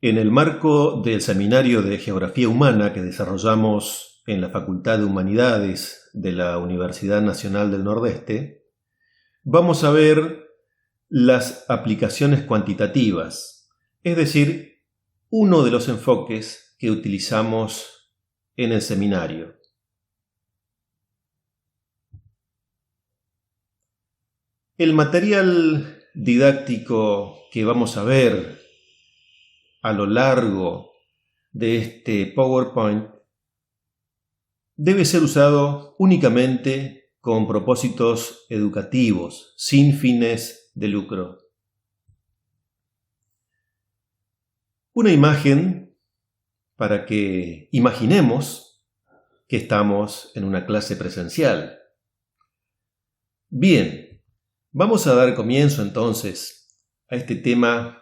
En el marco del Seminario de Geografía Humana que desarrollamos en la Facultad de Humanidades de la Universidad Nacional del Nordeste, vamos a ver las aplicaciones cuantitativas, es decir, uno de los enfoques que utilizamos en el seminario. El material didáctico que vamos a ver a lo largo de este PowerPoint debe ser usado únicamente con propósitos educativos, sin fines de lucro. Una imagen para que imaginemos que estamos en una clase presencial. Bien, vamos a dar comienzo entonces a este tema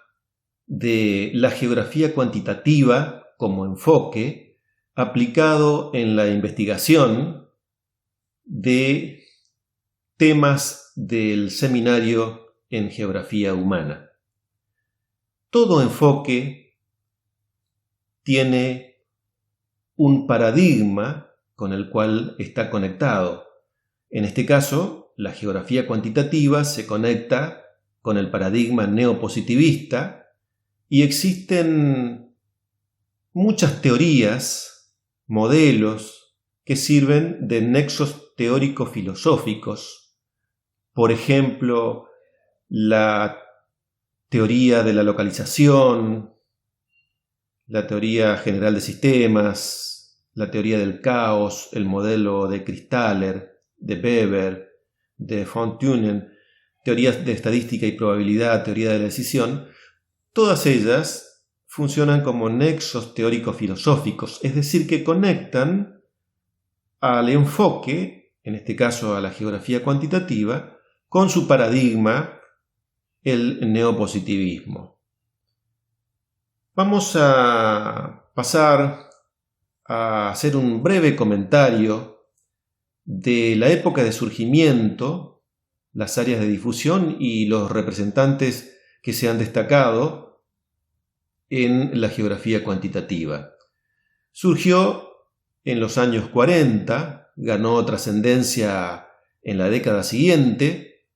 de la geografía cuantitativa como enfoque aplicado en la investigación de temas del seminario en geografía humana. Todo enfoque tiene un paradigma con el cual está conectado. En este caso, la geografía cuantitativa se conecta con el paradigma neopositivista y existen muchas teorías, modelos que sirven de nexos teórico-filosóficos. Por ejemplo, la teoría de la localización, la teoría general de sistemas, la teoría del caos, el modelo de Kristaller, de Weber, de von Thunen, teorías de estadística y probabilidad, teoría de la decisión. Todas ellas funcionan como nexos teórico-filosóficos, es decir, que conectan al enfoque, en este caso a la geografía cuantitativa, con su paradigma, el neopositivismo. Vamos a pasar a hacer un breve comentario de la época de surgimiento, las áreas de difusión y los representantes que se han destacado en la geografía cuantitativa. Surgió en los años 40, ganó trascendencia en la década siguiente.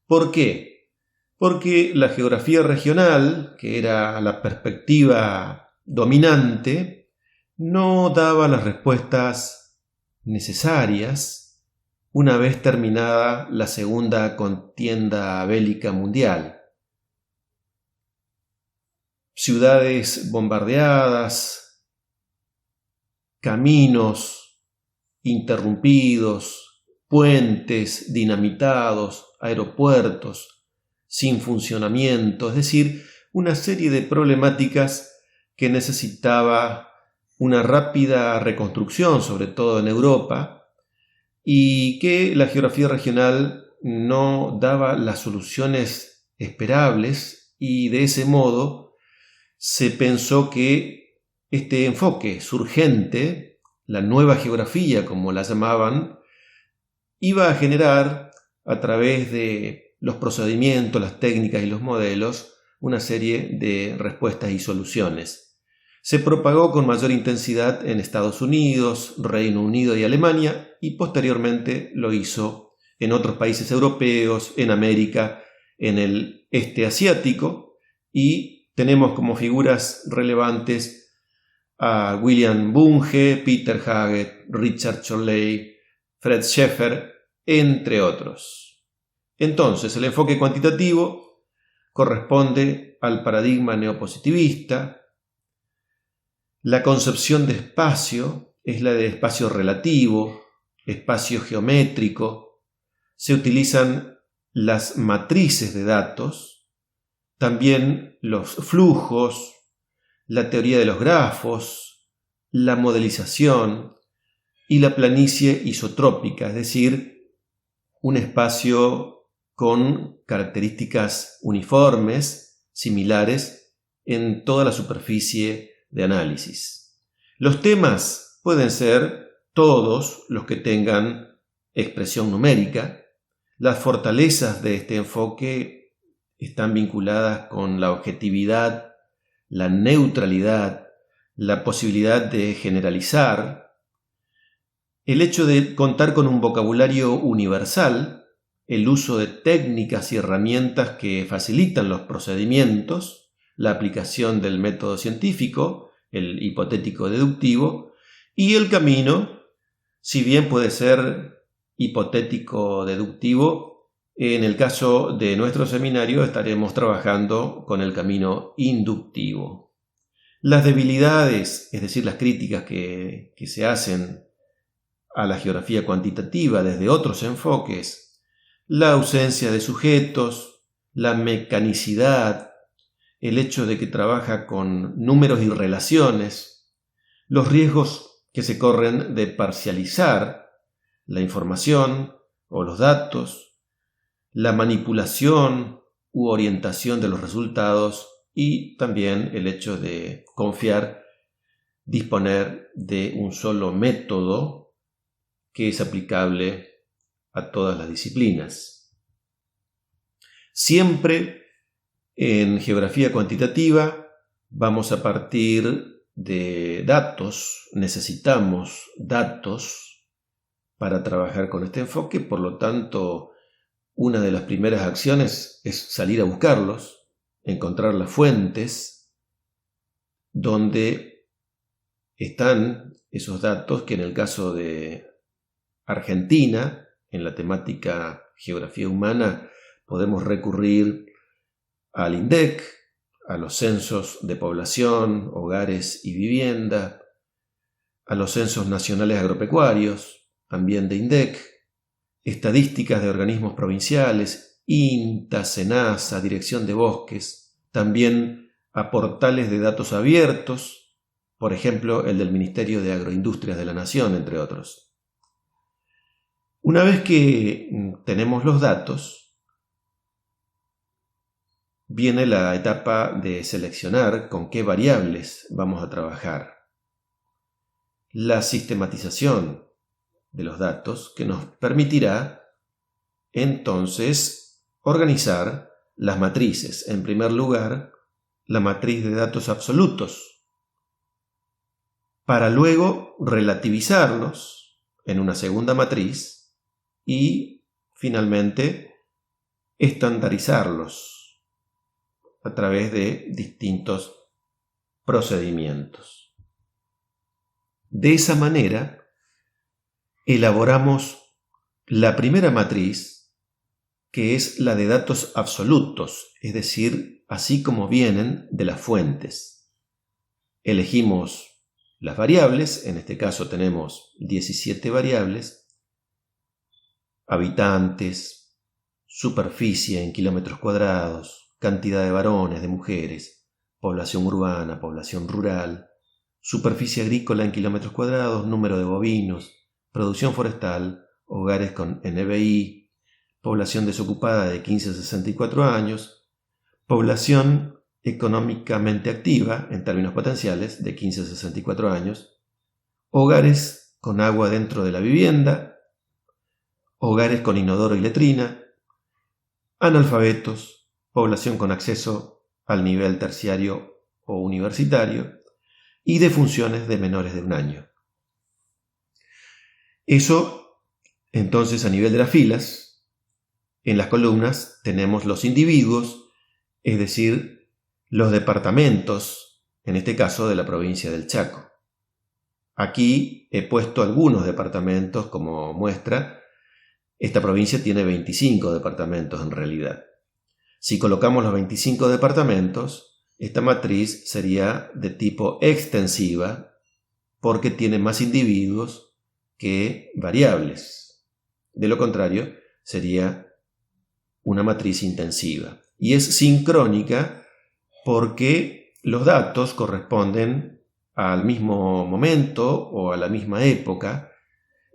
¿Por qué? Porque la geografía regional, que era la perspectiva dominante, no daba las respuestas necesarias una vez terminada la Segunda Contienda Bélica Mundial. Ciudades bombardeadas, caminos interrumpidos, puentes dinamitados, aeropuertos sin funcionamiento, es decir, una serie de problemáticas que necesitaba una rápida reconstrucción, sobre todo en Europa, y que la geografía regional no daba las soluciones esperables, y de ese modo se pensó que este enfoque surgente, la nueva geografía como la llamaban, iba a generar a través de los procedimientos, las técnicas y los modelos una serie de respuestas y soluciones. Se propagó con mayor intensidad en Estados Unidos, Reino Unido y Alemania, y posteriormente lo hizo en otros países europeos, en América, en el este asiático, y tenemos como figuras relevantes a William Bunge, Peter Haggett, Richard Chorley, Fred Schaeffer, entre otros. Entonces, el enfoque cuantitativo corresponde al paradigma neopositivista. La concepción de espacio es la de espacio relativo, espacio geométrico. Se utilizan las matrices de datos, también los flujos, la teoría de los grafos, la modelización y la planicie isotrópica, es decir, un espacio con características uniformes, similares, en toda la superficie de análisis. Los temas pueden ser todos los que tengan expresión numérica. Las fortalezas de este enfoque están vinculadas con la objetividad, la neutralidad, la posibilidad de generalizar, el hecho de contar con un vocabulario universal, el uso de técnicas y herramientas que facilitan los procedimientos, la aplicación del método científico, el hipotético deductivo, y el camino, si bien puede ser hipotético deductivo, en el caso de nuestro seminario estaremos trabajando con el camino inductivo. Las debilidades, es decir, las críticas que se hacen a la geografía cuantitativa desde otros enfoques, la ausencia de sujetos, la mecanicidad, el hecho de que trabaja con números y relaciones, los riesgos que se corren de parcializar la información o los datos, la manipulación u orientación de los resultados y también el hecho de disponer de un solo método que es aplicable a todas las disciplinas. Siempre en geografía cuantitativa vamos a partir de datos, necesitamos datos para trabajar con este enfoque, por lo tanto, una de las primeras acciones es salir a buscarlos, encontrar las fuentes donde están esos datos que en el caso de Argentina, en la temática geografía humana, podemos recurrir al INDEC, a los censos de población, hogares y vivienda, a los censos nacionales agropecuarios, también de INDEC, estadísticas de organismos provinciales, INTA, SENASA, Dirección de Bosques, también a portales de datos abiertos, por ejemplo, el del Ministerio de Agroindustrias de la Nación, entre otros. Una vez que tenemos los datos, viene la etapa de seleccionar con qué variables vamos a trabajar. La sistematización de los datos que nos permitirá entonces organizar las matrices. En primer lugar, la matriz de datos absolutos, para luego relativizarlos en una segunda matriz y finalmente estandarizarlos a través de distintos procedimientos. De esa manera, elaboramos la primera matriz, que es la de datos absolutos, es decir, así como vienen de las fuentes. Elegimos las variables, en este caso tenemos 17 variables, habitantes, superficie en kilómetros cuadrados, cantidad de varones, de mujeres, población urbana, población rural, superficie agrícola en kilómetros cuadrados, número de bovinos, producción forestal, hogares con NBI, población desocupada de 15 a 64 años, población económicamente activa en términos potenciales de 15 a 64 años, hogares con agua dentro de la vivienda, hogares con inodoro y letrina, analfabetos, población con acceso al nivel terciario o universitario y defunciones de menores de 1 año. Eso, entonces, a nivel de las filas. En las columnas tenemos los individuos, es decir, los departamentos, en este caso de la provincia del Chaco. Aquí he puesto algunos departamentos como muestra. Esta provincia tiene 25 departamentos en realidad. Si colocamos los 25 departamentos, esta matriz sería de tipo extensiva porque tiene más individuos que variables. De lo contrario, sería una matriz intensiva. Y es sincrónica porque los datos corresponden al mismo momento o a la misma época,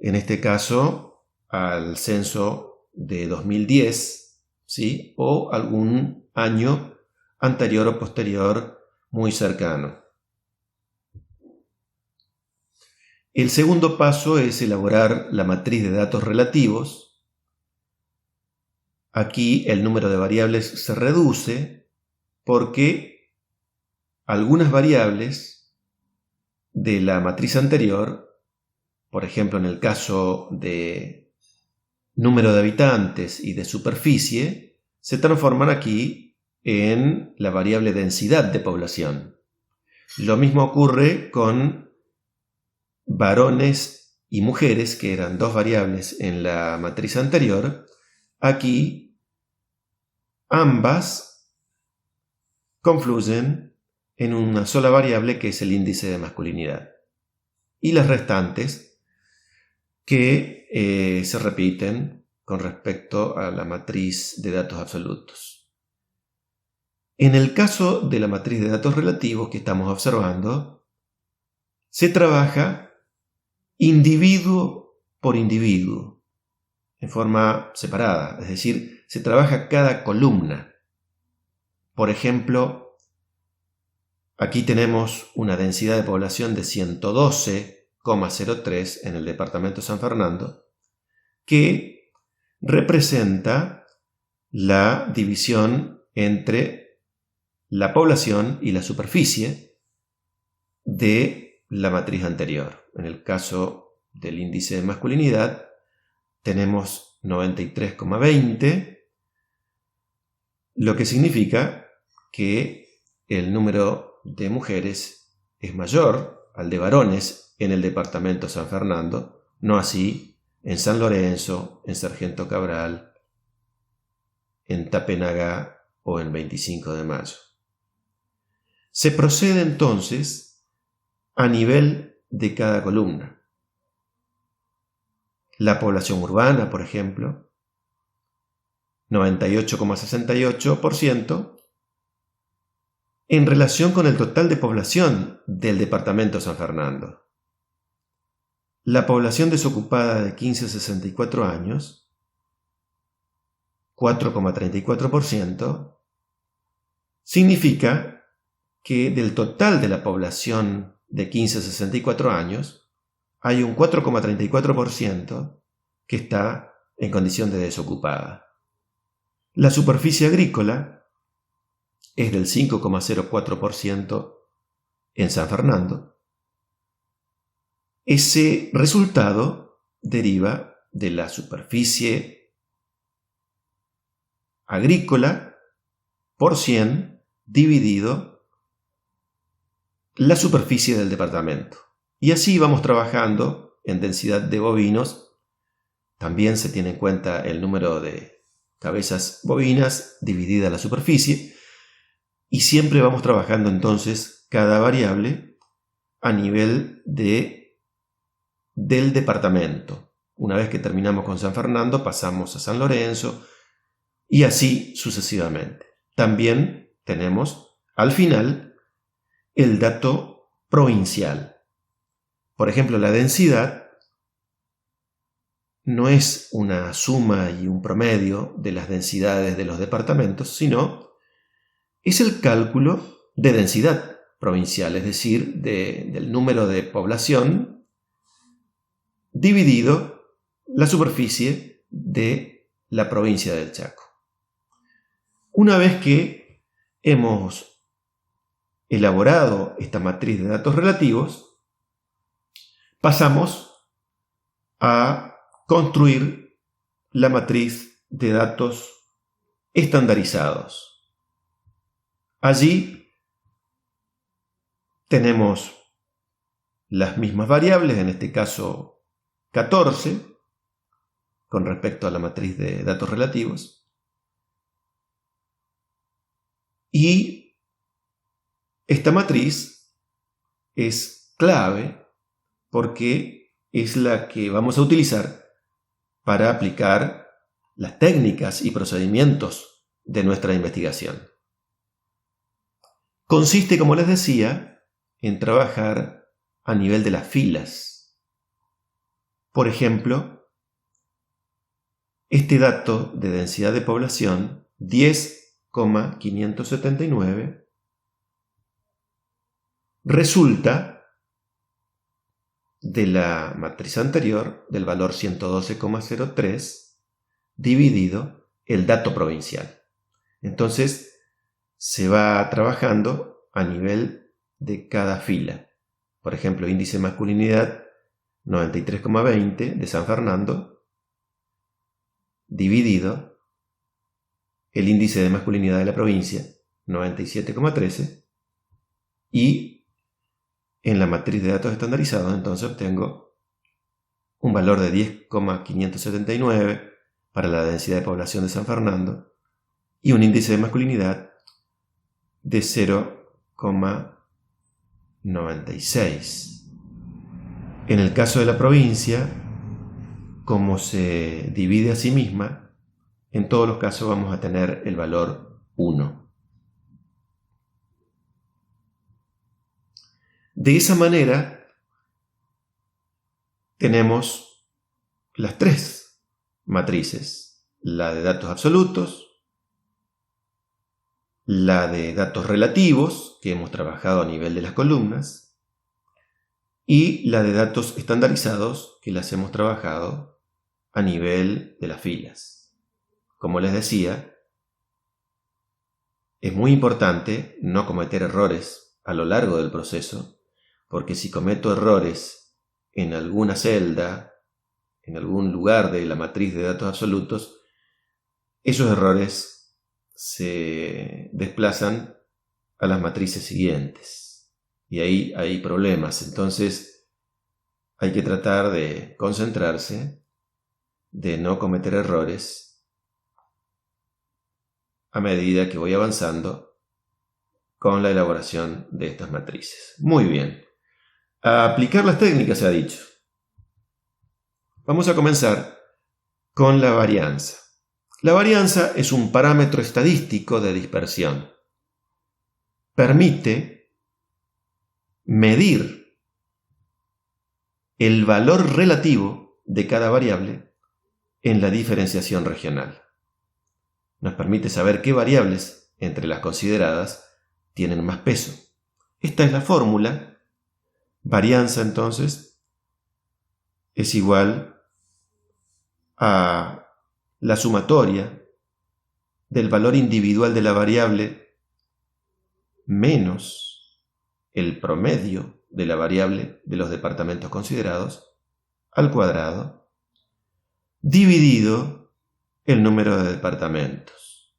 en este caso al censo de 2010, ¿sí? O algún año anterior o posterior muy cercano. El segundo paso es elaborar la matriz de datos relativos. Aquí el número de variables se reduce porque algunas variables de la matriz anterior, por ejemplo en el caso de número de habitantes y de superficie, se transforman aquí en la variable densidad de población. Lo mismo ocurre con varones y mujeres, que eran dos variables en la matriz anterior. Aquí ambas confluyen en una sola variable, que es el índice de masculinidad, y las restantes que se repiten con respecto a la matriz de datos absolutos. En el caso de la matriz de datos relativos que estamos observando, se trabaja individuo por individuo, en forma separada, es decir, se trabaja cada columna. Por ejemplo, aquí tenemos una densidad de población de 112,03 en el departamento de San Fernando, que representa la división entre la población y la superficie de la matriz anterior. En el caso del índice de masculinidad tenemos 93,20, lo que significa que el número de mujeres es mayor al de varones en el departamento de San Fernando, no así en San Lorenzo, en Sargento Cabral, en Tapenagá o en 25 de Mayo. Se procede entonces a nivel de cada columna. La población urbana, por ejemplo, 98,68% en relación con el total de población del departamento de San Fernando. La población desocupada de 15 a 64 años, 4,34%, significa que del total de la población de 15 a 64 años, hay un 4,34% que está en condición de desocupada. La superficie agrícola es del 5,04% en San Fernando. Ese resultado deriva de la superficie agrícola por 100 dividido la superficie del departamento. Y así vamos trabajando en densidad de bovinos. También se tiene en cuenta el número de cabezas bovinas dividida la superficie. Y siempre vamos trabajando entonces cada variable a nivel del departamento. Una vez que terminamos con San Fernando, pasamos a San Lorenzo y así sucesivamente. También tenemos al final el dato provincial. Por ejemplo, la densidad no es una suma y un promedio de las densidades de los departamentos, sino es el cálculo de densidad provincial, es decir, del número de población dividido la superficie de la provincia del Chaco. Una vez que hemos elaborado esta matriz de datos relativos, pasamos a construir la matriz de datos estandarizados. Allí tenemos las mismas variables, en este caso 14, con respecto a la matriz de datos relativos. Y esta matriz es clave porque es la que vamos a utilizar para aplicar las técnicas y procedimientos de nuestra investigación. Consiste, como les decía, en trabajar a nivel de las filas. Por ejemplo, este dato de densidad de población, 10,579, resulta de la matriz anterior, del valor 112,03, dividido el dato provincial. Entonces, se va trabajando a nivel de cada fila. Por ejemplo, índice de masculinidad 93,20 de San Fernando dividido el índice de masculinidad de la provincia 97,13 y en la matriz de datos estandarizados entonces obtengo un valor de 10,579 para la densidad de población de San Fernando y un índice de masculinidad de 0,96. En el caso de la provincia, como se divide a sí misma, en todos los casos vamos a tener el valor 1. De esa manera, tenemos las tres matrices, la de datos absolutos, la de datos relativos, que hemos trabajado a nivel de las columnas, y la de datos estandarizados, que las hemos trabajado a nivel de las filas. Como les decía, es muy importante no cometer errores a lo largo del proceso, porque si cometo errores en alguna celda, en algún lugar de la matriz de datos absolutos, esos errores se desplazan a las matrices siguientes. Y ahí hay problemas. Entonces hay que tratar de concentrarse, de no cometer errores a medida que voy avanzando con la elaboración de estas matrices. Muy bien. A aplicar las técnicas se ha dicho. Vamos a comenzar con la varianza. La varianza es un parámetro estadístico de dispersión. Permite medir el valor relativo de cada variable en la diferenciación regional. Nos permite saber qué variables entre las consideradas tienen más peso. Esta es la fórmula. Varianza, entonces, es igual a la sumatoria del valor individual de la variable menos el promedio de la variable de los departamentos considerados al cuadrado dividido el número de departamentos.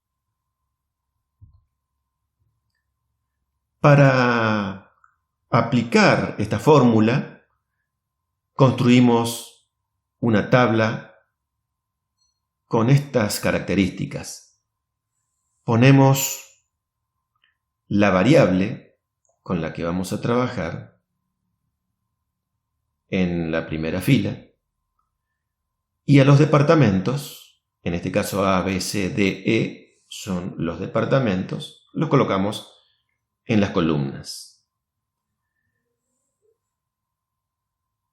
Para aplicar esta fórmula, construimos una tabla con estas características. Ponemos la variable con la que vamos a trabajar en la primera fila y a los departamentos, en este caso A, B, C, D, E son los departamentos, los colocamos en las columnas.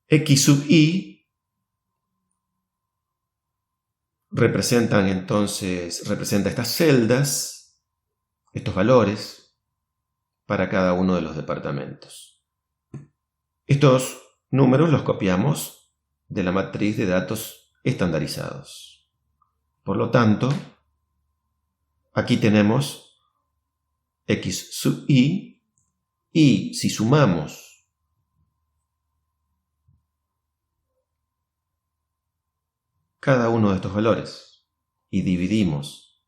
X sub I representa estas celdas, estos valores para cada uno de los departamentos. Estos números los copiamos de la matriz de datos estandarizados. Por lo tanto, aquí tenemos X sub I y si sumamos cada uno de estos valores y dividimos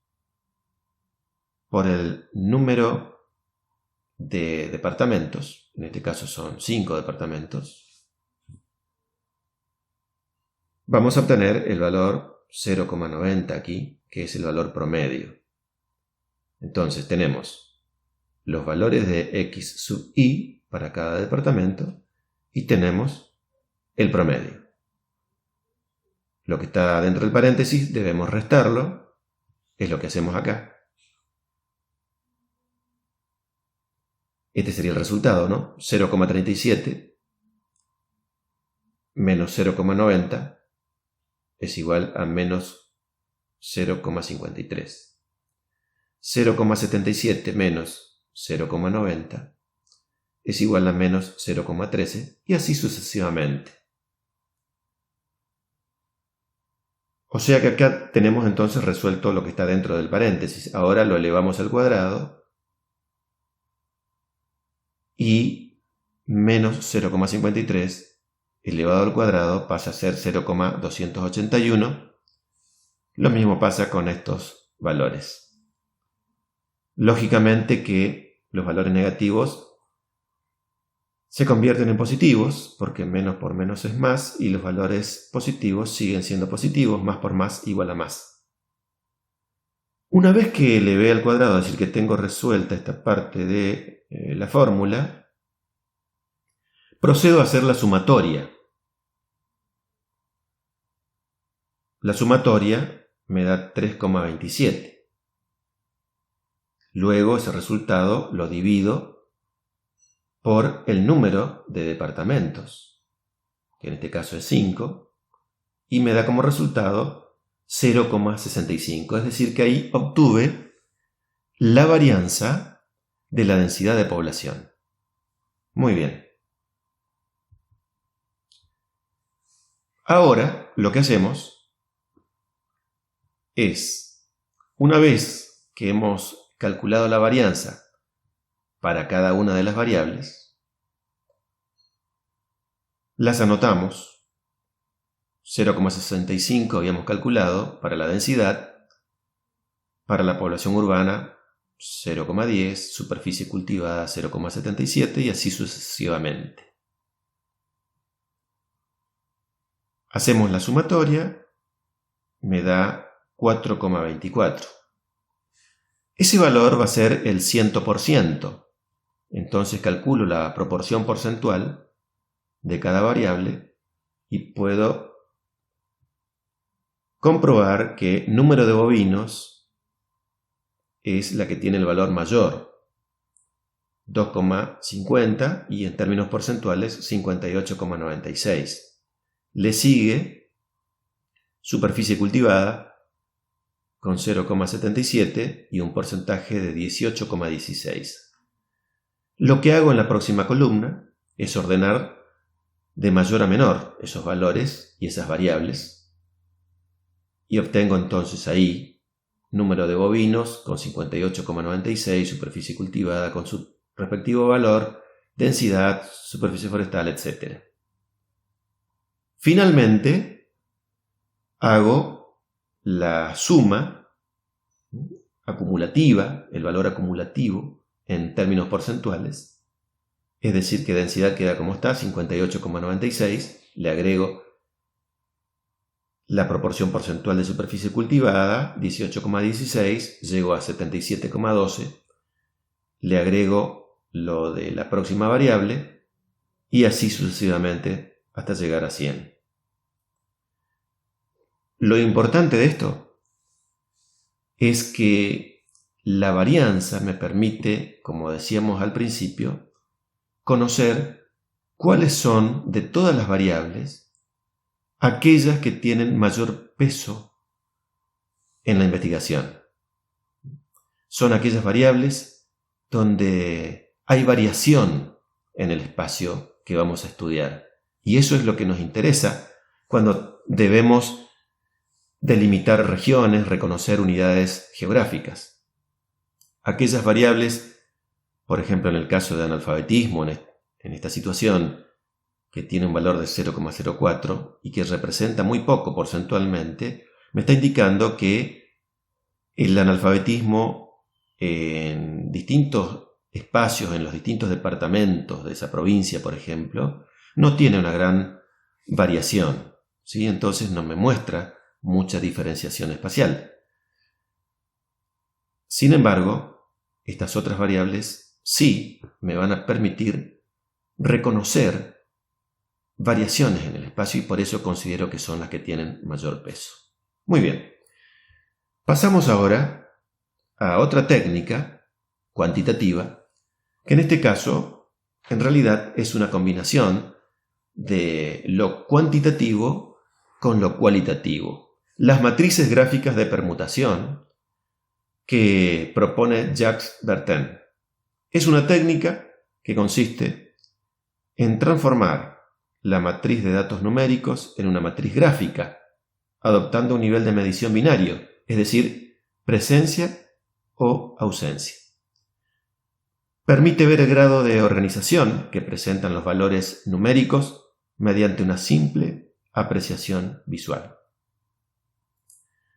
por el número de departamentos, en este caso son 5 departamentos, vamos a obtener el valor 0,90 aquí, que es el valor promedio. Entonces tenemos los valores de X sub I para cada departamento y tenemos el promedio. Lo que está dentro del paréntesis debemos restarlo, es lo que hacemos acá. Este sería el resultado, ¿no? 0,37 menos 0,90 es igual a menos 0,53. 0,77 menos 0,90 es igual a menos 0,13 y así sucesivamente. O sea que acá tenemos entonces resuelto lo que está dentro del paréntesis. Ahora lo elevamos al cuadrado y menos 0,53 elevado al cuadrado pasa a ser 0,281. Lo mismo pasa con estos valores. Lógicamente que los valores negativos se convierten en positivos, porque menos por menos es más, y los valores positivos siguen siendo positivos, más por más igual a más. Una vez que elevé al cuadrado, es decir, que tengo resuelta esta parte de la fórmula, procedo a hacer la sumatoria. La sumatoria me da 3,27. Luego ese resultado lo divido por el número de departamentos, que en este caso es 5, y me da como resultado 0,65. Es decir, que ahí obtuve la varianza de la densidad de población. Muy bien. Ahora lo que hacemos es, una vez que hemos calculado la varianza para cada una de las variables, las anotamos. 0,65 habíamos calculado para la densidad, para la población urbana 0,10, superficie cultivada 0,77 y así sucesivamente. Hacemos la sumatoria, me da 4,24. Ese valor va a ser el 100%. Entonces calculo la proporción porcentual de cada variable y puedo comprobar que número de bovinos es la que tiene el valor mayor, 2,50, y en términos porcentuales 58,96. Le sigue superficie cultivada con 0,77 y un porcentaje de 18,16. Lo que hago en la próxima columna es ordenar de mayor a menor esos valores y esas variables y obtengo entonces ahí número de bovinos con 58,96, superficie cultivada con su respectivo valor, densidad, superficie forestal, etc. Finalmente, hago la suma acumulativa, el valor acumulativo en términos porcentuales, es decir, que densidad queda como está, 58,96, le agrego la proporción porcentual de superficie cultivada, 18,16, llego a 77,12, le agrego lo de la próxima variable y así sucesivamente hasta llegar a 100. Lo importante de esto es que la varianza me permite, como decíamos al principio, conocer cuáles son de todas las variables aquellas que tienen mayor peso en la investigación. Son aquellas variables donde hay variación en el espacio que vamos a estudiar. Y eso es lo que nos interesa cuando debemos delimitar regiones, reconocer unidades geográficas. Aquellas variables, por ejemplo en el caso de analfabetismo, en esta situación, que tiene un valor de 0,04 y que representa muy poco porcentualmente, me está indicando que el analfabetismo en distintos espacios, en los distintos departamentos de esa provincia, por ejemplo, no tiene una gran variación, ¿sí? Entonces no me muestra mucha diferenciación espacial. Sin embargo, estas otras variables sí me van a permitir reconocer variaciones en el espacio y por eso considero que son las que tienen mayor peso. Muy bien. Pasamos ahora a otra técnica cuantitativa, que en este caso en realidad es una combinación de lo cuantitativo con lo cualitativo. Las matrices gráficas de permutación que propone Jacques Bertin. Es una técnica que consiste en transformar la matriz de datos numéricos en una matriz gráfica, adoptando un nivel de medición binario, es decir, presencia o ausencia. Permite ver el grado de organización que presentan los valores numéricos mediante una simple apreciación visual.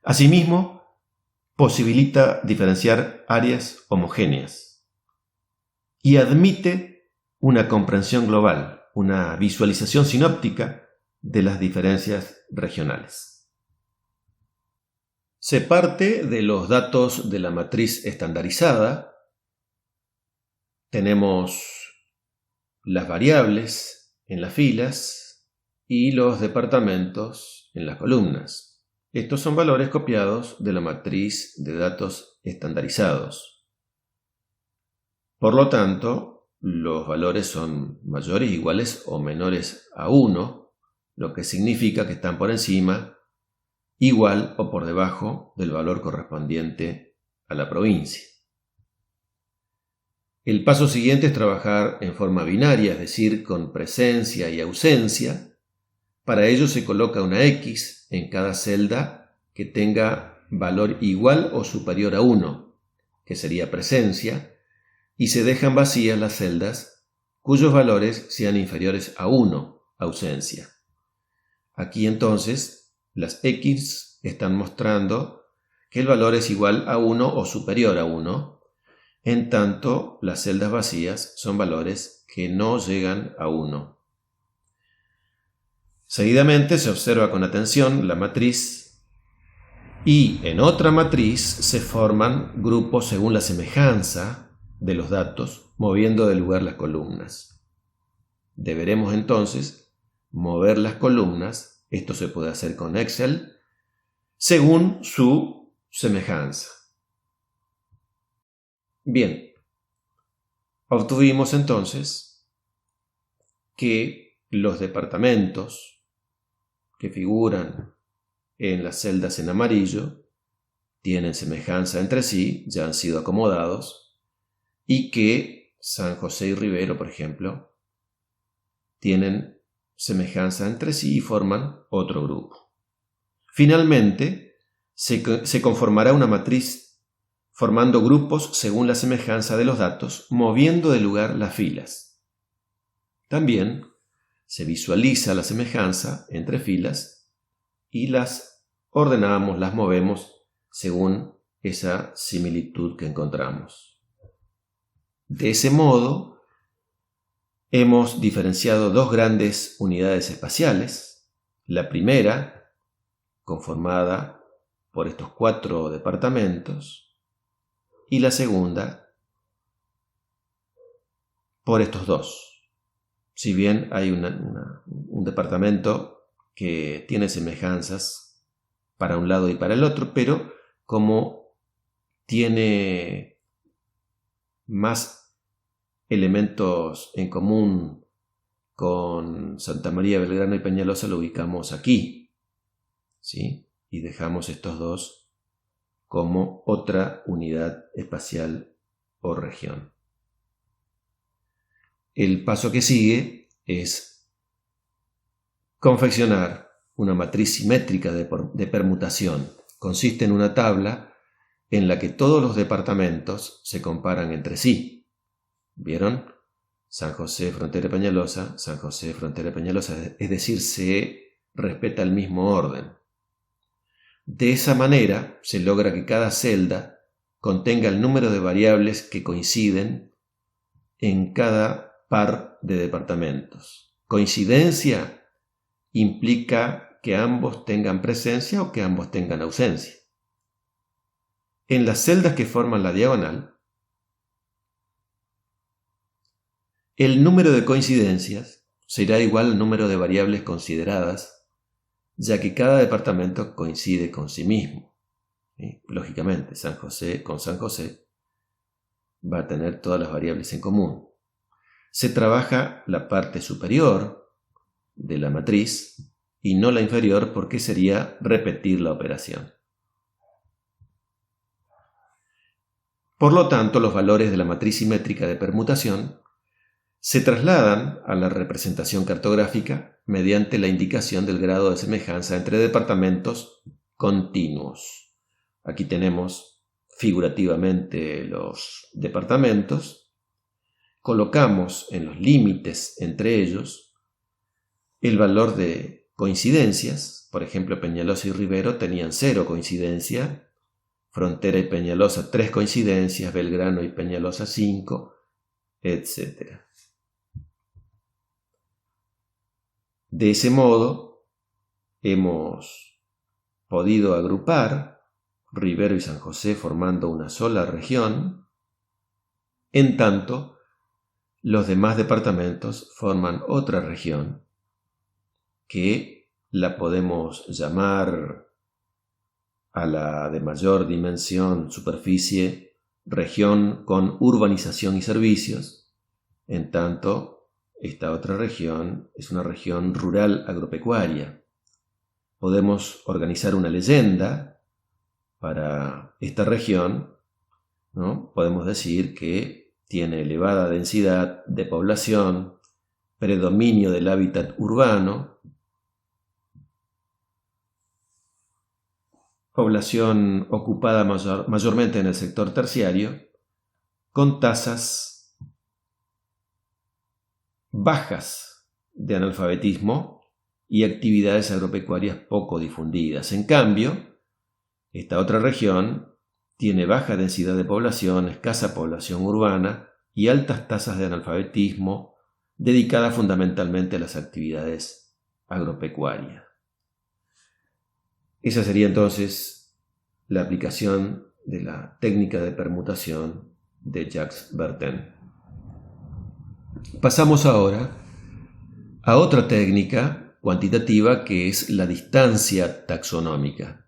Asimismo, posibilita diferenciar áreas homogéneas y admite una comprensión global, una visualización sinóptica de las diferencias regionales. Se parte de los datos de la matriz estandarizada. Tenemos las variables en las filas y los departamentos en las columnas. Estos son valores copiados de la matriz de datos estandarizados. Por lo tanto, los valores son mayores, iguales o menores a 1, lo que significa que están por encima, igual o por debajo del valor correspondiente a la provincia. El paso siguiente es trabajar en forma binaria, es decir, con presencia y ausencia. Para ello se coloca una X en cada celda que tenga valor igual o superior a 1, que sería presencia, y se dejan vacías las celdas cuyos valores sean inferiores a 1, ausencia. Aquí entonces las X están mostrando que el valor es igual a 1 o superior a 1, en tanto las celdas vacías son valores que no llegan a 1. Seguidamente se observa con atención la matriz y en otra matriz se forman grupos según la semejanza de los datos, moviendo de lugar las columnas. Deberemos entonces mover las columnas, esto se puede hacer con Excel, según su semejanza. Bien, obtuvimos entonces que los departamentos que figuran en las celdas en amarillo tienen semejanza entre sí, ya han sido acomodados, y que San José y Rivero, por ejemplo, tienen semejanza entre sí y forman otro grupo. Finalmente, se conformará una matriz formando grupos según la semejanza de los datos, moviendo de lugar las filas. También se visualiza la semejanza entre filas y las ordenamos, las movemos según esa similitud que encontramos. De ese modo, hemos diferenciado dos grandes unidades espaciales. La primera, conformada por estos 4 departamentos, y la segunda por estos 2. Si bien hay un departamento que tiene semejanzas para un lado y para el otro, pero como tiene más elementos en común con Santa María, Belgrano y Peñalosa, lo ubicamos aquí, ¿sí? Y dejamos estos 2 como otra unidad espacial o región. El paso que sigue es confeccionar una matriz simétrica de permutación. Consiste en una tabla en la que todos los departamentos se comparan entre sí. ¿Vieron? San José, Frontera Peñalosa, San José, Frontera Peñalosa, es decir, se respeta el mismo orden. De esa manera se logra que cada celda contenga el número de variables que coinciden en cada par de departamentos. Coincidencia implica que ambos tengan presencia o que ambos tengan ausencia. En las celdas que forman la diagonal, el número de coincidencias será igual al número de variables consideradas, ya que cada departamento coincide con sí mismo. Lógicamente, San José con San José va a tener todas las variables en común. Se trabaja la parte superior de la matriz y no la inferior porque sería repetir la operación. Por lo tanto, los valores de la matriz simétrica de permutación se trasladan a la representación cartográfica mediante la indicación del grado de semejanza entre departamentos continuos. Aquí tenemos figurativamente los departamentos colocamos en los límites entre ellos el valor de coincidencias. Por ejemplo, Peñalosa y Rivero tenían 0 coincidencia, Frontera y Peñalosa 3 coincidencias, Belgrano y Peñalosa 5, etc. De ese modo, hemos podido agrupar Rivero y San José formando una sola región, en tanto los demás departamentos forman otra región que la podemos llamar a la de mayor dimensión, superficie, región con urbanización y servicios, en tanto esta otra región es una región rural agropecuaria. Podemos organizar una leyenda para esta región, ¿no? Podemos decir que tiene elevada densidad de población, predominio del hábitat urbano, población ocupada mayormente en el sector terciario, con tasas bajas de analfabetismo y actividades agropecuarias poco difundidas. En cambio, esta otra región tiene baja densidad de población, escasa población urbana y altas tasas de analfabetismo dedicadas fundamentalmente a las actividades agropecuarias. Esa sería entonces la aplicación de la técnica de permutación de Jacques Bertin. Pasamos ahora a otra técnica cuantitativa que es la distancia taxonómica.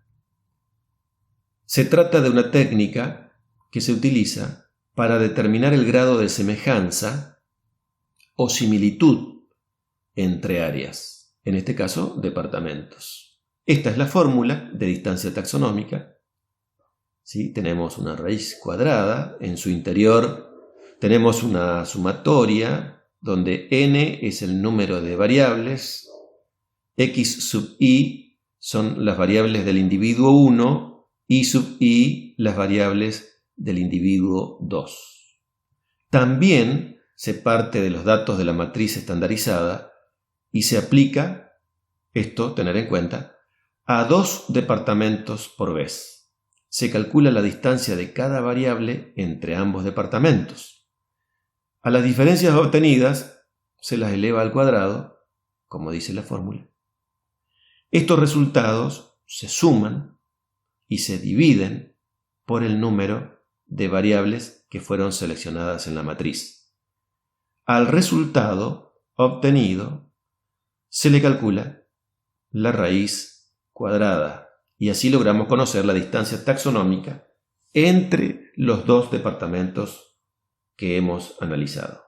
Se trata de una técnica que se utiliza para determinar el grado de semejanza o similitud entre áreas, en este caso departamentos. Esta es la fórmula de distancia taxonómica. ¿Sí? Tenemos una raíz cuadrada, en su interior tenemos una sumatoria donde n es el número de variables, x sub i son las variables del individuo 1, y sub i las variables del individuo 2. También se parte de los datos de la matriz estandarizada y se aplica, esto tener en cuenta, a 2 departamentos por vez. Se calcula la distancia de cada variable entre ambos departamentos. A las diferencias obtenidas se las eleva al cuadrado, como dice la fórmula. Estos resultados se suman y se dividen por el número de variables que fueron seleccionadas en la matriz. Al resultado obtenido se le calcula la raíz cuadrada y así logramos conocer la distancia taxonómica entre los 2 departamentos que hemos analizado.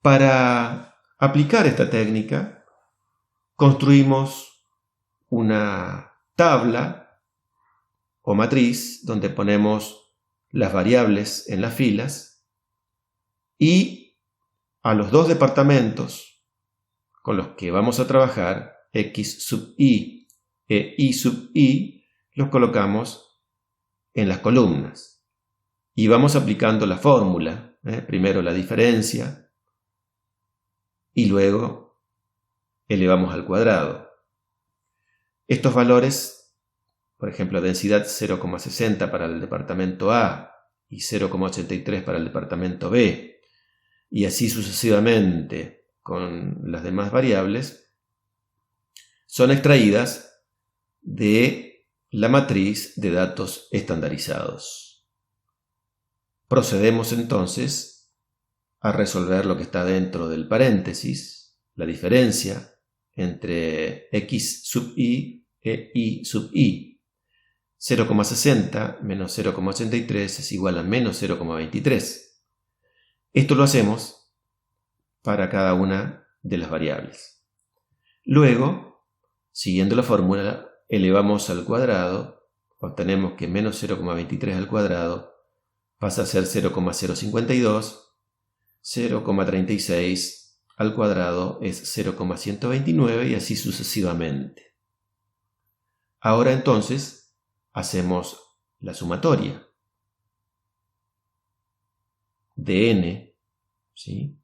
Para aplicar esta técnica, construimos una tabla o matriz donde ponemos las variables en las filas y a los 2 departamentos con los que vamos a trabajar, x sub i e y sub i, los colocamos en las columnas y vamos aplicando la fórmula, primero la diferencia y luego elevamos al cuadrado. Estos valores, por ejemplo, densidad 0,60 para el departamento A y 0,83 para el departamento B, y así sucesivamente con las demás variables, son extraídas de la matriz de datos estandarizados. Procedemos entonces a resolver lo que está dentro del paréntesis, la diferencia entre x sub i e y sub i. 0,60 menos 0,83 es igual a menos 0,23. Esto lo hacemos para cada una de las variables. Luego, siguiendo la fórmula, elevamos al cuadrado, obtenemos que menos 0,23 al cuadrado pasa a ser 0,052, 0,36 al cuadrado es 0,129 y así sucesivamente. Ahora entonces hacemos la sumatoria. de n, ¿sí?,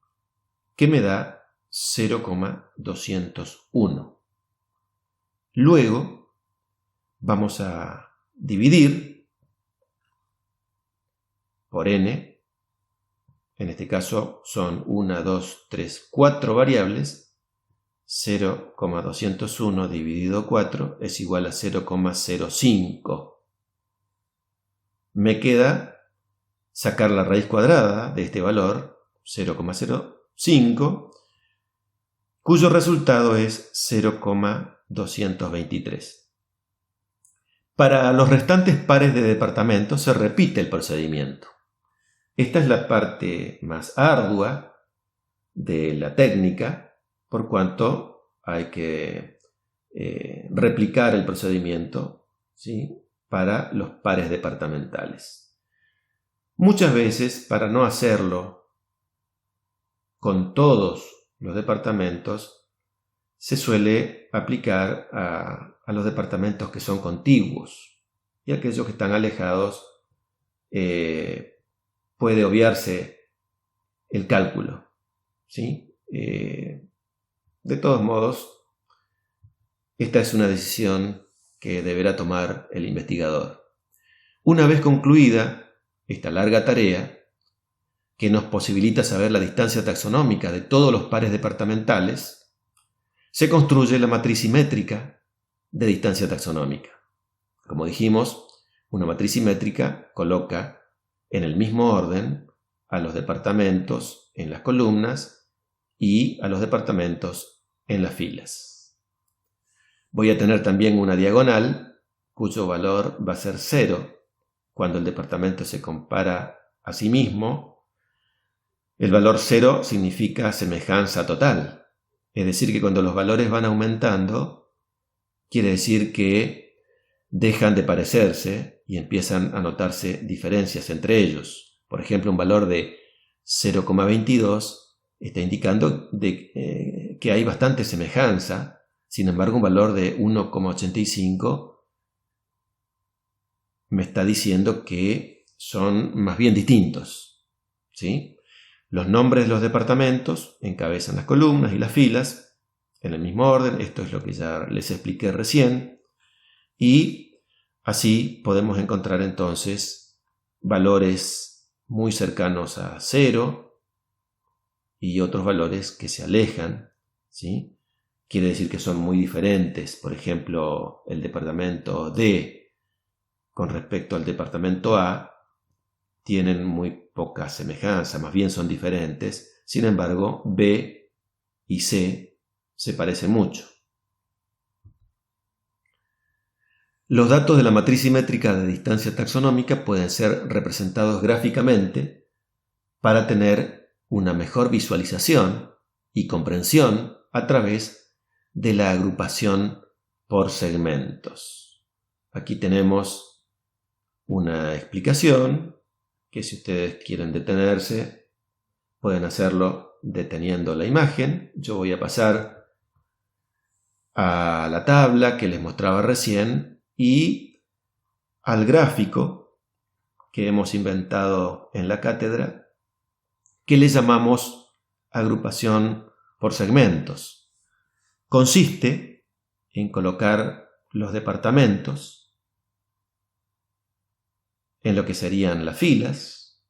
que me da 0,201. Luego vamos a dividir por n. En este caso son 1, 2, 3, 4 variables. 0,201 dividido 4 es igual a 0,05. Me queda sacar la raíz cuadrada de este valor, 0,05, cuyo resultado es 0,223. Para los restantes pares de departamentos se repite el procedimiento. Esta es la parte más ardua de la técnica, por cuanto hay que replicar el procedimiento, ¿sí?, para los pares departamentales. Muchas veces, para no hacerlo con todos los departamentos, se suele aplicar a los departamentos que son contiguos, y aquellos que están alejados puede obviarse el cálculo, ¿sí? De todos modos, esta es una decisión que deberá tomar el investigador. Una vez concluida esta larga tarea, que nos posibilita saber la distancia taxonómica de todos los pares departamentales, se construye la matriz simétrica de distancia taxonómica. Como dijimos, una matriz simétrica coloca en el mismo orden a los departamentos en las columnas y a los departamentos en las filas. Voy a tener también una diagonal cuyo valor va a ser 0 cuando el departamento se compara a sí mismo. El valor 0 significa semejanza total, es decir, que cuando los valores van aumentando, quiere decir que dejan de parecerse y empiezan a notarse diferencias entre ellos. Por ejemplo, un valor de 0,22 está indicando que hay bastante semejanza. Sin embargo, un valor de 1,85 me está diciendo que son más bien distintos, ¿sí? Los nombres de los departamentos encabezan las columnas y las filas en el mismo orden. Esto es lo que ya les expliqué recién. Y así podemos encontrar entonces valores muy cercanos a 0 y otros valores que se alejan, ¿sí? Quiere decir que son muy diferentes. Por ejemplo, el departamento D con respecto al departamento A tienen muy poca semejanza, más bien son diferentes. Sin embargo, B y C se parecen mucho. Los datos de la matriz simétrica de distancia taxonómica pueden ser representados gráficamente para tener una mejor visualización y comprensión a través de la agrupación por segmentos. Aquí tenemos una explicación que, si ustedes quieren detenerse, pueden hacerlo deteniendo la imagen. Yo voy a pasar a la tabla que les mostraba recién y al gráfico que hemos inventado en la cátedra, que le llamamos agrupación por segmentos. Consiste en colocar los departamentos en lo que serían las filas,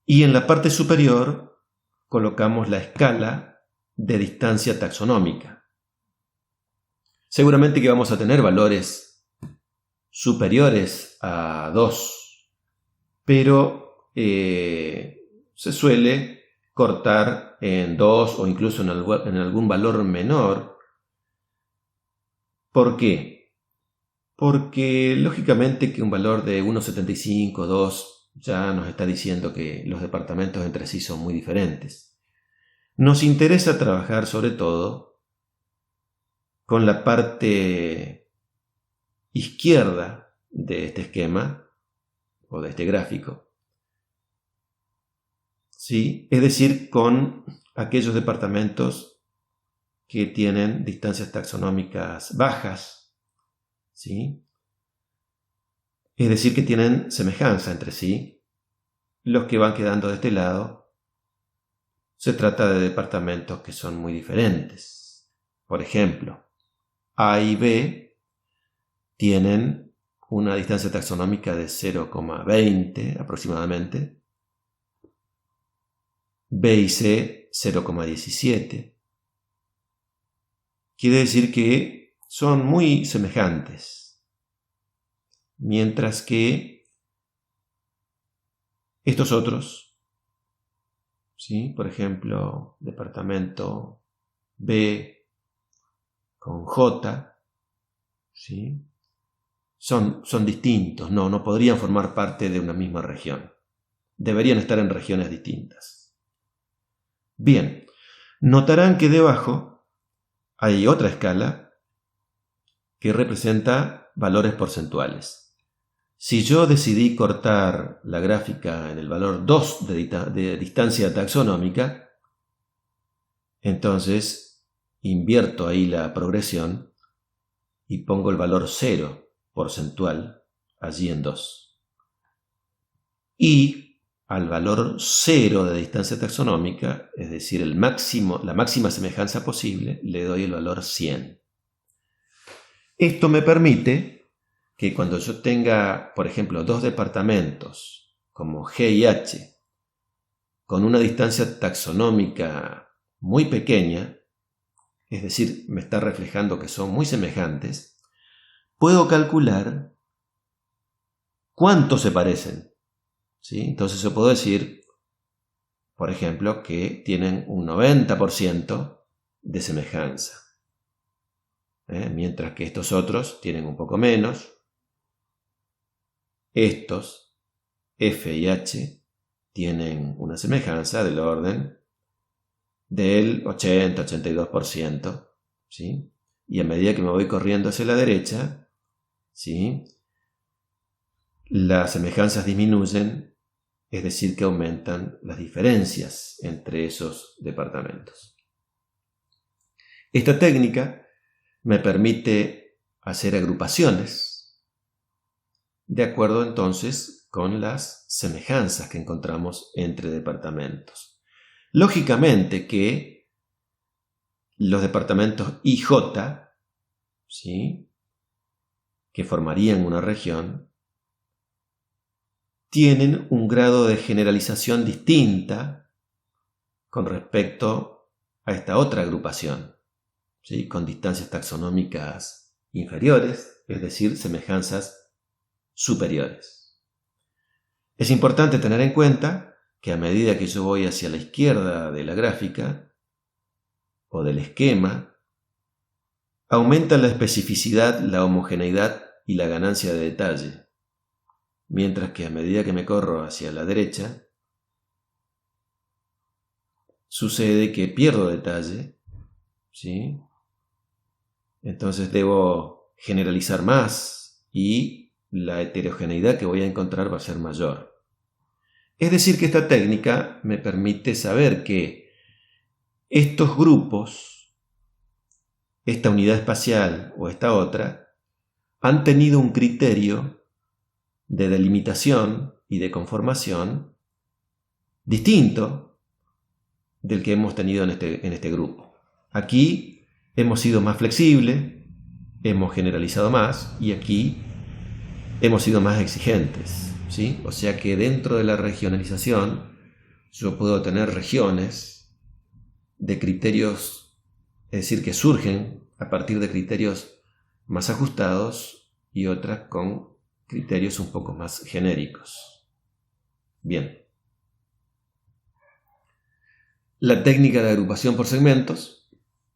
y en la parte superior colocamos la escala de distancia taxonómica. Seguramente que vamos a tener valores superiores a 2, pero se suele cortar en 2 o incluso en algún valor menor. ¿Por qué? Porque lógicamente que un valor de 1,75, 2, ya nos está diciendo que los departamentos entre sí son muy diferentes. Nos interesa trabajar sobre todo con la parte izquierda de este esquema o de este gráfico, ¿sí? Es decir, con aquellos departamentos que tienen distancias taxonómicas bajas, ¿sí? Es decir, que tienen semejanza entre sí. los que van quedando de este lado, se trata de departamentos que son muy diferentes. Por ejemplo, A y B tienen una distancia taxonómica de 0,20 aproximadamente, B y C 0,17. Quiere decir que son muy semejantes, mientras que estos otros, ¿sí? Por ejemplo, departamento B con J, ¿sí? Son distintos, no podrían formar parte de una misma región. Deberían estar en regiones distintas. Bien, notarán que debajo hay otra escala que representa valores porcentuales. Si yo decidí cortar la gráfica en el valor 2 de distancia taxonómica, entonces invierto ahí la progresión y pongo el valor 0 porcentual allí en 2. Y al valor 0 de distancia taxonómica, es decir, la máxima semejanza posible, le doy el valor 100. Esto me permite que cuando yo tenga, por ejemplo, dos departamentos como G y H, con una distancia taxonómica muy pequeña, es decir, me está reflejando que son muy semejantes, puedo calcular cuánto se parecen, ¿sí? Entonces yo puedo decir, por ejemplo, que tienen un 90% de semejanza, mientras que estos otros tienen un poco menos. Estos, F y H, tienen una semejanza del orden del 80-82%, ¿sí? Y a medida que me voy corriendo hacia la derecha, ¿sí?, las semejanzas disminuyen, es decir, que aumentan las diferencias entre esos departamentos. Esta técnica me permite hacer agrupaciones de acuerdo entonces con las semejanzas que encontramos entre departamentos. Lógicamente que los departamentos IJ, ¿sí?, que formarían una región, tienen un grado de generalización distinta con respecto a esta otra agrupación, ¿sí?, con distancias taxonómicas inferiores, es decir, semejanzas superiores. Es importante tener en cuenta que a medida que yo voy hacia la izquierda de la gráfica o del esquema, aumenta la especificidad, la homogeneidad y la ganancia de detalle, mientras que a medida que me corro hacia la derecha, sucede que pierdo detalle, ¿sí? Entonces debo generalizar más y la heterogeneidad que voy a encontrar va a ser mayor. Es decir, que esta técnica me permite saber que estos grupos, esta unidad espacial o esta otra, han tenido un criterio de delimitación y de conformación distinto del que hemos tenido en este grupo. Aquí hemos sido más flexibles, hemos generalizado más y aquí hemos sido más exigentes, ¿sí? O sea que dentro de la regionalización yo puedo tener regiones de criterios, es decir, que surgen a partir de criterios más ajustados y otras con criterios un poco más genéricos. Bien. La técnica de agrupación por segmentos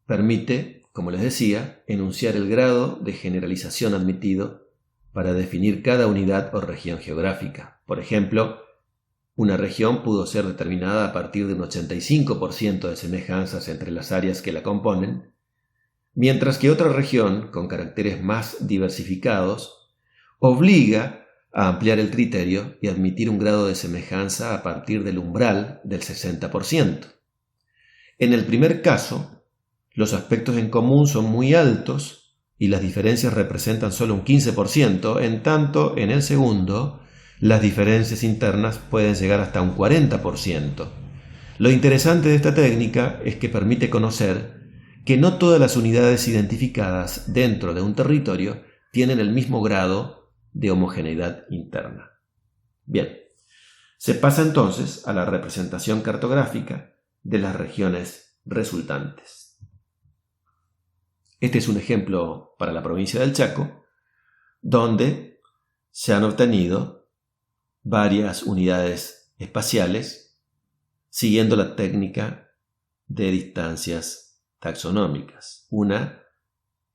permite, como les decía, enunciar el grado de generalización admitido para definir cada unidad o región geográfica. Por ejemplo, una región pudo ser determinada a partir de un 85% de semejanzas entre las áreas que la componen, mientras que otra región, con caracteres más diversificados, obliga a ampliar el criterio y admitir un grado de semejanza a partir del umbral del 60%. En el primer caso, los aspectos en común son muy altos y las diferencias representan solo un 15%, en tanto en el segundo, las diferencias internas pueden llegar hasta un 40%. Lo interesante de esta técnica es que permite conocer que no todas las unidades identificadas dentro de un territorio tienen el mismo grado de homogeneidad interna. Bien, se pasa entonces a la representación cartográfica de las regiones resultantes. Este es un ejemplo para la provincia del Chaco, donde se han obtenido varias unidades espaciales siguiendo la técnica de distancias taxonómicas. Una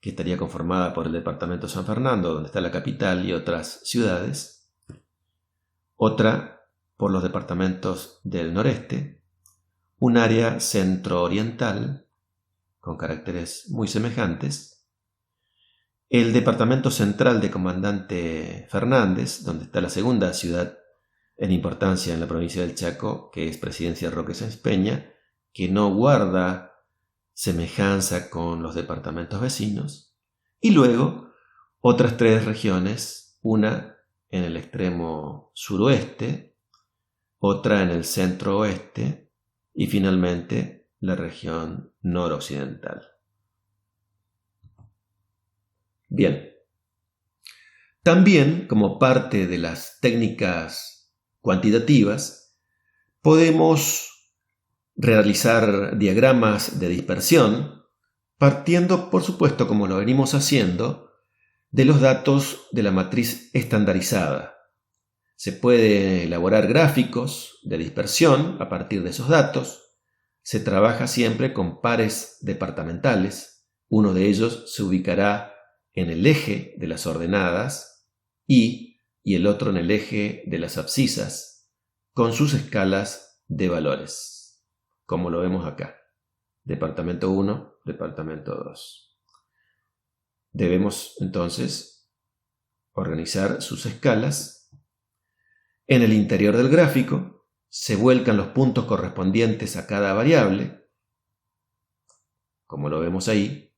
que estaría conformada por el departamento San Fernando, donde está la capital y otras ciudades. Otra por los departamentos del noreste. Un área centro-oriental con caracteres muy semejantes. El departamento central de Comandante Fernández, donde está la segunda ciudad en importancia en la provincia del Chaco, que es Presidencia Roque Sáenz Peña, que no guarda semejanza con los departamentos vecinos. Y luego otras 3 regiones, una en el extremo suroeste, otra en el centro-oeste y finalmente la región noroccidental. Bien, también como parte de las técnicas cuantitativas podemos realizar diagramas de dispersión partiendo, por supuesto, como lo venimos haciendo, de los datos de la matriz estandarizada. Se puede elaborar gráficos de dispersión a partir de esos datos. Se trabaja siempre con pares departamentales. Uno de ellos se ubicará en el eje de las ordenadas y el otro en el eje de las abscisas, con sus escalas de valores, como lo vemos acá. Departamento 1, departamento 2. Debemos entonces organizar sus escalas. En el interior del gráfico se vuelcan los puntos correspondientes a cada variable, como lo vemos ahí.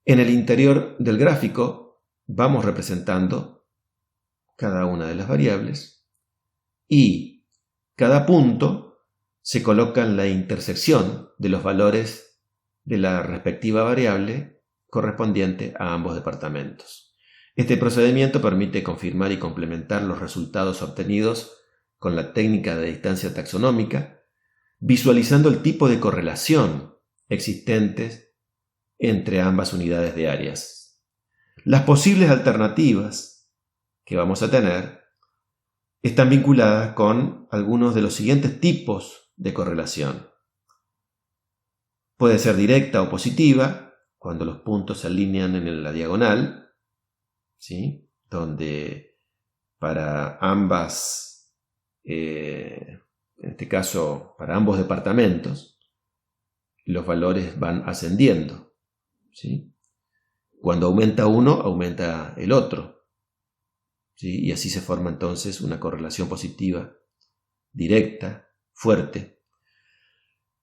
En el interior del gráfico vamos representando cada una de las variables y cada punto se coloca en la intersección de los valores de la respectiva variable correspondiente a ambos departamentos. Este procedimiento permite confirmar y complementar los resultados obtenidos con la técnica de distancia taxonómica, visualizando el tipo de correlación existentes entre ambas unidades de áreas. Las posibles alternativas que vamos a tener están vinculadas con algunos de los siguientes tipos de correlación. Puede ser directa o positiva, cuando los puntos se alinean en la diagonal, ¿sí? Donde para ambas, en este caso para ambos departamentos, los valores van ascendiendo, ¿sí? Cuando aumenta uno, aumenta el otro, ¿sí? Y así se forma entonces una correlación positiva, directa, fuerte.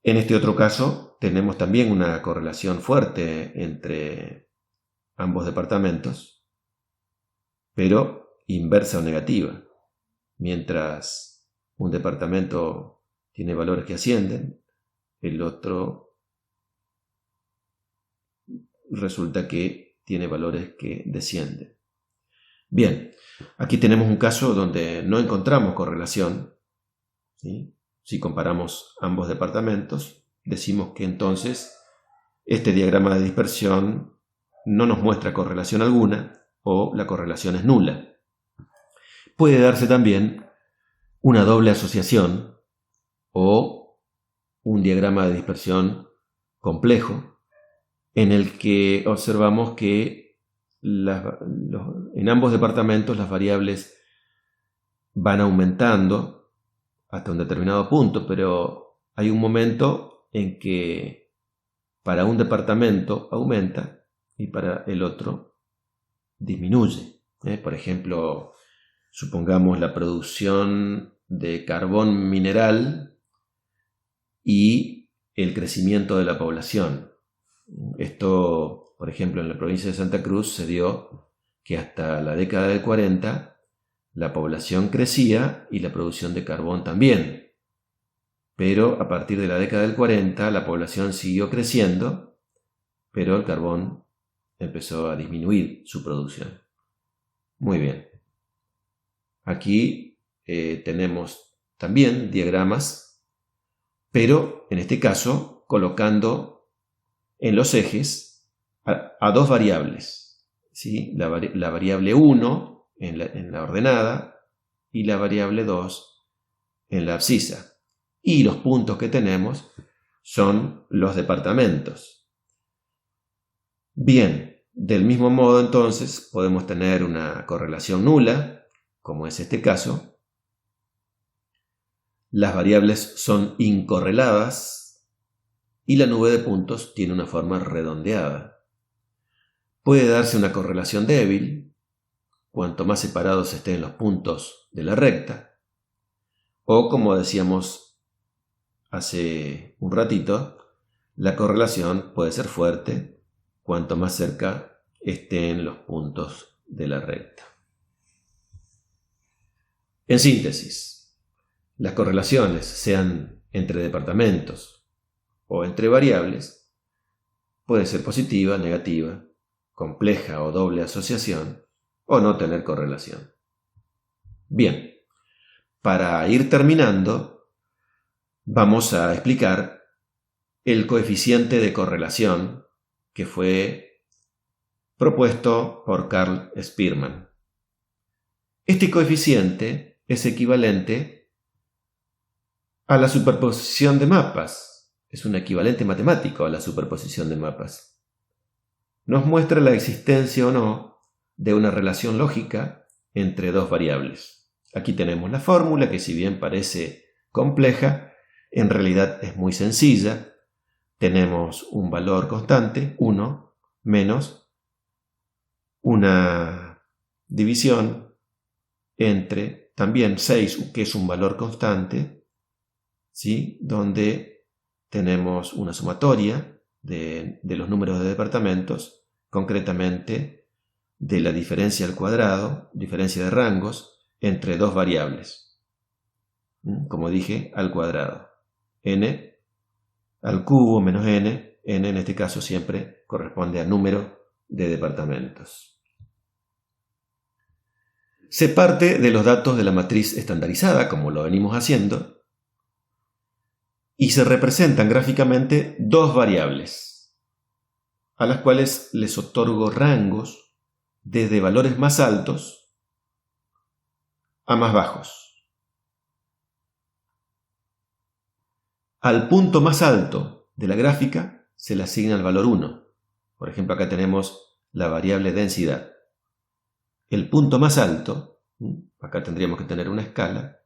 En este otro caso tenemos también una correlación fuerte entre ambos departamentos, pero inversa o negativa. Mientras un departamento tiene valores que ascienden, el otro resulta que tiene valores que descienden. Bien, aquí tenemos un caso donde no encontramos correlación, ¿sí? Si comparamos ambos departamentos, decimos que entonces este diagrama de dispersión no nos muestra correlación alguna, o la correlación es nula. Puede darse también una doble asociación o un diagrama de dispersión complejo en el que observamos que en ambos departamentos las variables van aumentando hasta un determinado punto, pero hay un momento en que para un departamento aumenta y para el otro disminuye. Por ejemplo, supongamos la producción de carbón mineral y el crecimiento de la población. Esto, por ejemplo, en la provincia de Santa Cruz se dio que hasta la década del 40 La población crecía y la producción de carbón también. Pero a partir de la década del 40 la población siguió creciendo, pero el carbón empezó a disminuir su producción. Muy bien. Aquí tenemos también diagramas, pero en este caso colocando en los ejes a dos variables, ¿sí? La variable 1 en la ordenada y la variable 2 en la abscisa. Y los puntos que tenemos son los departamentos. Bien, del mismo modo entonces podemos tener una correlación nula, como es este caso. Las variables son incorreladas y la nube de puntos tiene una forma redondeada. Puede darse una correlación débil, cuanto más separados estén los puntos de la recta, o como decíamos hace un ratito, la correlación puede ser fuerte cuanto más cerca estén los puntos de la recta. En síntesis, las correlaciones, sean entre departamentos o entre variables, puede ser positiva, negativa, compleja o doble asociación, o no tener correlación. Bien, para ir terminando, vamos a explicar el coeficiente de correlación que fue propuesto por Carl Spearman. Este coeficiente es equivalente a la superposición de mapas. Es un equivalente matemático a la superposición de mapas. Nos muestra la existencia o no de una relación lógica entre dos variables. Aquí tenemos la fórmula que, si bien parece compleja, en realidad es muy sencilla. Tenemos un valor constante, 1, menos una división entre también 6, que es un valor constante, ¿sí? Donde tenemos una sumatoria de los números de departamentos, concretamente de la diferencia al cuadrado, diferencia de rangos, entre dos variables. Como dije, al cuadrado. N al cubo menos n en este caso siempre corresponde al número de departamentos. Se parte de los datos de la matriz estandarizada, como lo venimos haciendo, y se representan gráficamente dos variables, a las cuales les otorgo rangos desde valores más altos a más bajos. Al punto más alto de la gráfica se le asigna el valor 1. Por ejemplo, acá tenemos la variable densidad. El punto más alto, acá tendríamos que tener una escala,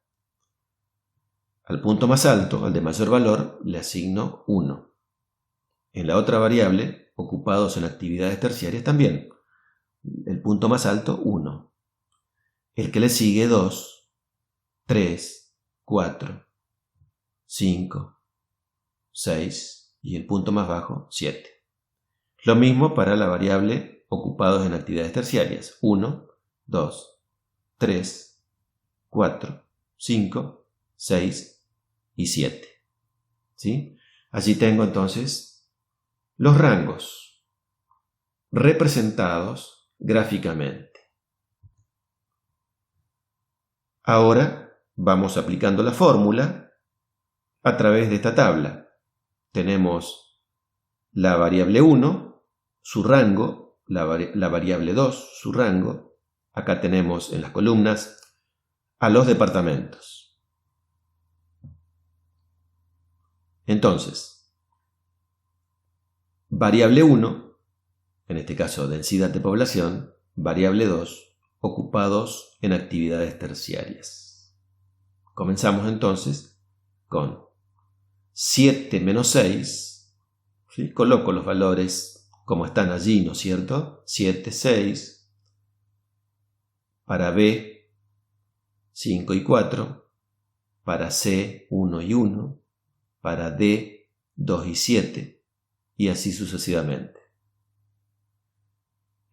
al punto más alto, al de mayor valor, le asigno 1. En la otra variable, ocupados en actividades terciarias, también. El punto más alto, 1. El que le sigue, 2, 3, 4, 5, 6 y el punto más bajo, 7. Lo mismo para la variable ocupados en actividades terciarias. 1, 2, 3, 4, 5, 6 y 7. ¿Sí? Allí tengo entonces los rangos representados gráficamente. Ahora vamos aplicando la fórmula a través de esta tabla. Tenemos la variable 1, su rango, la variable 2, su rango. Acá tenemos en las columnas a los departamentos. Entonces, variable 1, en este caso densidad de población, variable 2, ocupados en actividades terciarias. Comenzamos entonces con 7 menos 6, ¿sí? Coloco los valores como están allí, ¿no es cierto? 7, 6, para B, 5 y 4, para C, 1 y 1, para D, 2 y 7, y así sucesivamente.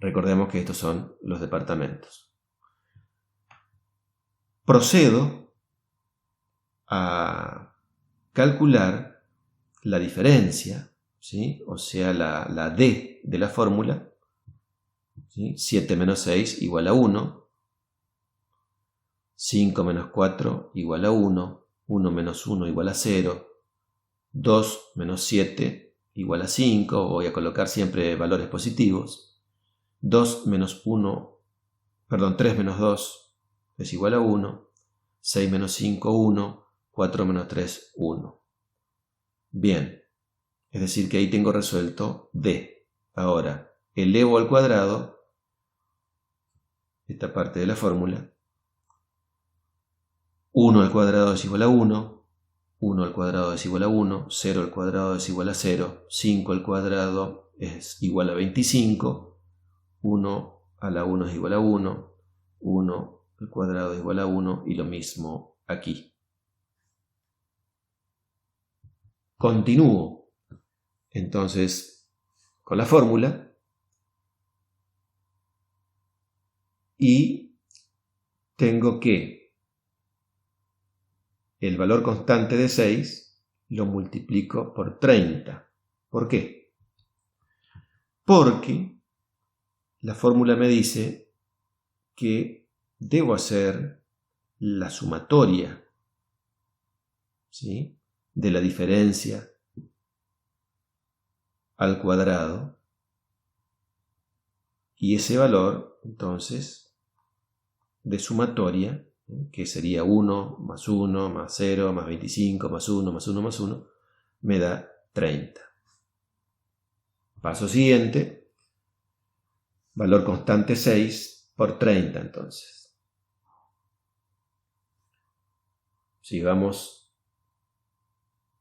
Recordemos que estos son los departamentos. procedo a calcular la diferencia, ¿sí? O sea, la D de la fórmula, ¿sí? 7 menos 6 igual a 1, 5 menos 4 igual a 1, 1 menos 1 igual a 0, 2 menos 7 igual a 5, voy a colocar siempre valores positivos, 3 menos 2 es igual a 1, 6 menos 5, 1, 4 menos 3, 1. Bien, es decir que ahí tengo resuelto D. Ahora, elevo al cuadrado esta parte de la fórmula. 1 al cuadrado es igual a 1, 1 al cuadrado es igual a 1, 0 al cuadrado es igual a 0, 5 al cuadrado es igual a 25, 1 a la 1 es igual a 1, 1 al cuadrado es igual a 1 y lo mismo aquí. Continúo entonces con la fórmula y tengo que el valor constante de 6 lo multiplico por 30. ¿Por qué? Porque la fórmula me dice que debo hacer la sumatoria, ¿sí?, de la diferencia al cuadrado, y ese valor, entonces, de sumatoria, que sería 1 más 1 más 0 más 25 más 1 más 1 más 1, me da 30. Paso siguiente, valor constante 6 por 30 entonces. Si vamos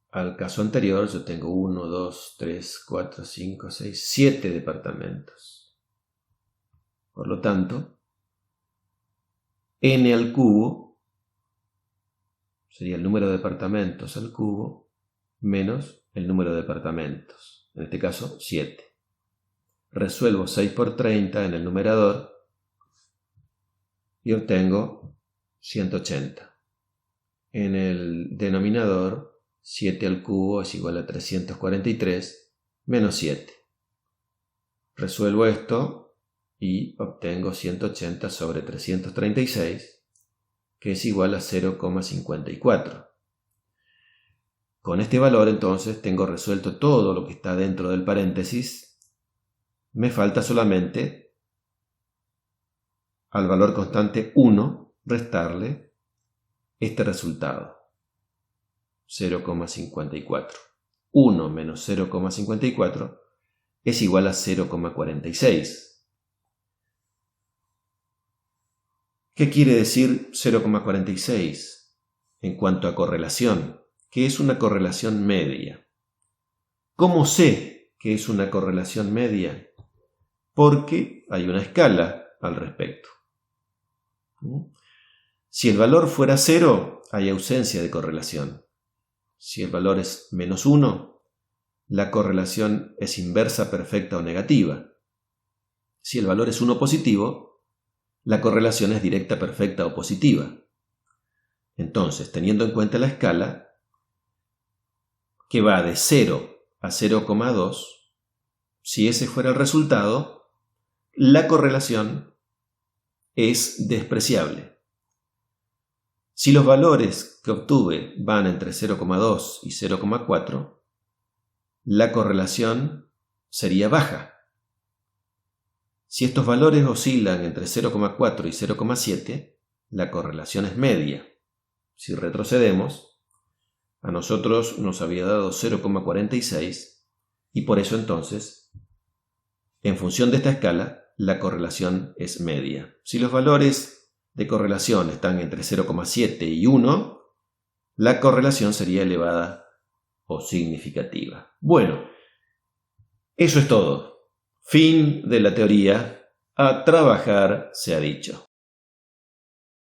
al caso anterior, yo tengo 1, 2, 3, 4, 5, 6, 7 departamentos. Por lo tanto, n al cubo sería el número de departamentos al cubo menos el número de departamentos, en este caso 7. Resuelvo 6 por 30 en el numerador y obtengo 180. En el denominador, 7 al cubo es igual a 343 menos 7. Resuelvo esto y obtengo 180 sobre 336, que es igual a 0,54. Con este valor entonces tengo resuelto todo lo que está dentro del paréntesis. Me falta solamente al valor constante 1 restarle este resultado. 0,54. 1 menos 0,54 es igual a 0,46. ¿Qué quiere decir 0,46 en cuanto a correlación? ¿Qué es una correlación media? ¿Cómo sé que es una correlación media? Porque hay una escala al respecto. Si el valor fuera 0, hay ausencia de correlación. Si el valor es menos 1, la correlación es inversa, perfecta o negativa. Si el valor es 1 positivo, la correlación es directa, perfecta o positiva. Entonces, teniendo en cuenta la escala, que va de 0 a 0,2, si ese fuera el resultado, la correlación es despreciable. Si los valores que obtuve van entre 0,2 y 0,4, la correlación sería baja. Si estos valores oscilan entre 0,4 y 0,7, la correlación es media. Si retrocedemos, a nosotros nos había dado 0,46 y por eso entonces, en función de esta escala, la correlación es media. Si los valores de correlación están entre 0,7 y 1, la correlación sería elevada o significativa. Bueno, eso es todo. Fin de la teoría. A trabajar se ha dicho.